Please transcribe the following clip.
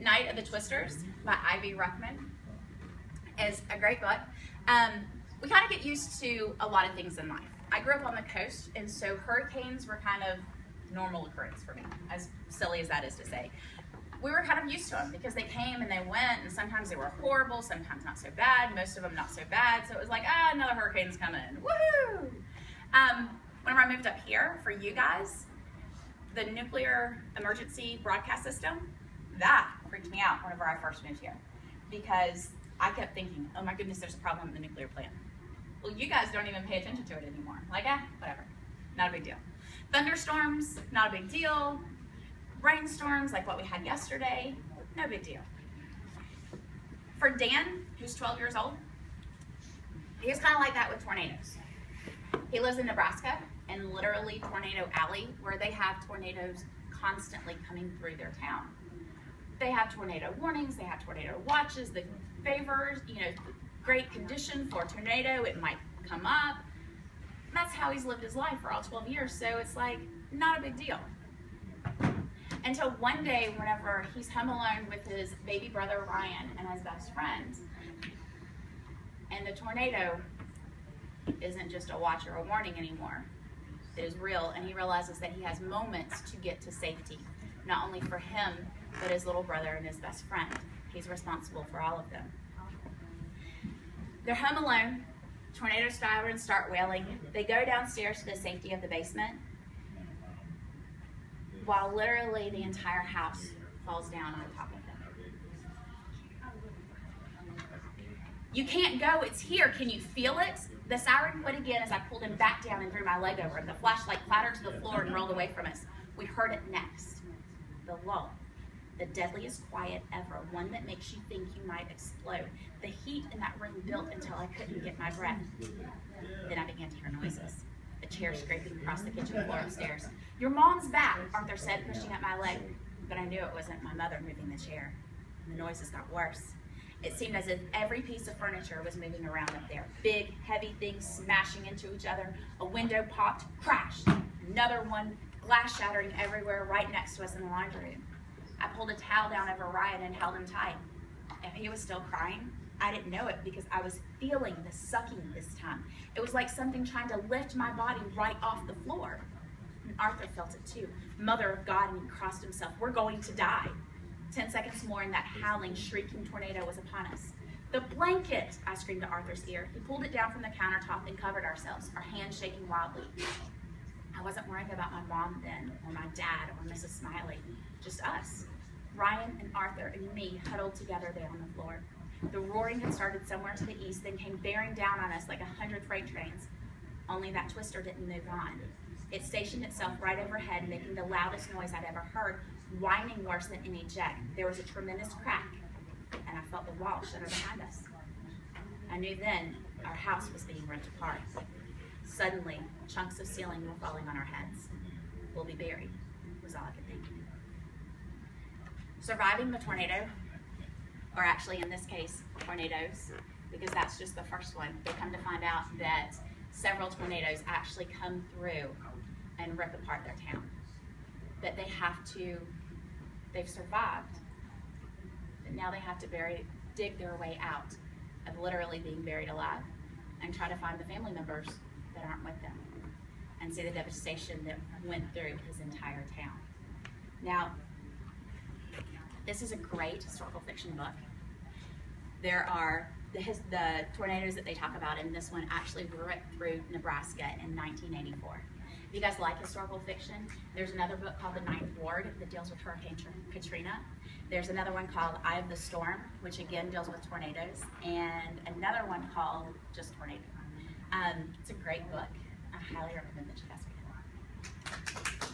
Night of the Twisters by Ivy Ruckman is a great book. We kind of get used to a lot of things in life. I grew up on the coast, and so hurricanes were kind of normal occurrence for me, as silly as that is to say. We were kind of used to them because they came and they went, and sometimes they were horrible, sometimes not so bad, most of them not so bad. So it was like, another hurricane's coming, woohoo! Whenever I moved up here for you guys, the nuclear emergency broadcast system, that freaked me out whenever I first moved here, because I kept thinking, oh my goodness, there's a problem with the nuclear plant. Well, you guys don't even pay attention to it anymore. Like, whatever, not a big deal. Thunderstorms, not a big deal. Rainstorms, like what we had yesterday, no big deal. For Dan, who's 12 years old, he was kind of like that with tornadoes. He lives in Nebraska, in literally Tornado Alley, where they have tornadoes constantly coming through their town. They have tornado warnings, they have tornado watches, the favors, great condition for a tornado, it might come up. That's how he's lived his life for all 12 years, so it's like, not a big deal. Until one day, whenever he's home alone with his baby brother Ryan and his best friend, and the tornado isn't just a watch or a warning anymore, it is real, and he realizes that he has moments to get to safety, not only for him, but his little brother and his best friend. He's responsible for all of them. They're home alone, tornado sirens start wailing, they go downstairs to the safety of the basement, while literally the entire house falls down on top of them. You can't go, it's here, can you feel it? The siren quit again as I pulled him back down and threw my leg over him. The flashlight clattered to the floor and rolled away from us. We heard it next. The lull. The deadliest quiet ever, one that makes you think you might explode. The heat in that room built until I couldn't get my breath. Then I began to hear noises. A chair scraping across the kitchen floor upstairs. Your mom's back, Arthur said, pushing at my leg. But I knew it wasn't my mother moving the chair. And the noises got worse. It seemed as if every piece of furniture was moving around up there. Big, heavy things smashing into each other. A window popped, crashed. Another one, glass shattering everywhere right next to us in the laundry room. I pulled a towel down over Ryan and held him tight. If he was still crying, I didn't know it because I was feeling the sucking this time. It was like something trying to lift my body right off the floor. And Arthur felt it too. Mother of God, and he crossed himself. We're going to die. 10 seconds more and that howling, shrieking tornado was upon us. The blanket, I screamed to Arthur's ear. He pulled it down from the countertop and covered ourselves, our hands shaking wildly. I wasn't worrying about my mom then, or my dad, or Mrs. Smiley. Just us. Ryan and Arthur and me huddled together there on the floor. The roaring had started somewhere to the east, then came bearing down on us like 100 freight trains. Only that twister didn't move on. It stationed itself right overhead, making the loudest noise I'd ever heard, whining worse than any jet. There was a tremendous crack, and I felt the wall shudder behind us. I knew then our house was being ripped apart. Suddenly, chunks of ceiling were falling on our heads. We'll be buried, was all I could think. Surviving the tornado, or actually in this case, tornadoes, because that's just the first one. They come to find out that several tornadoes actually come through and rip apart their town. That they've survived, but now they have to dig their way out of literally being buried alive and try to find the family members that aren't with them and see the devastation that went through his entire town. Now, this is a great historical fiction book. There are the tornadoes that they talk about in this one actually ripped through Nebraska in 1984. If you guys like historical fiction, there's another book called The Ninth Ward that deals with Hurricane Katrina. There's another one called Eye of the Storm, which again deals with tornadoes, and another one called just Tornado. It's a great book. I highly recommend that you guys read it.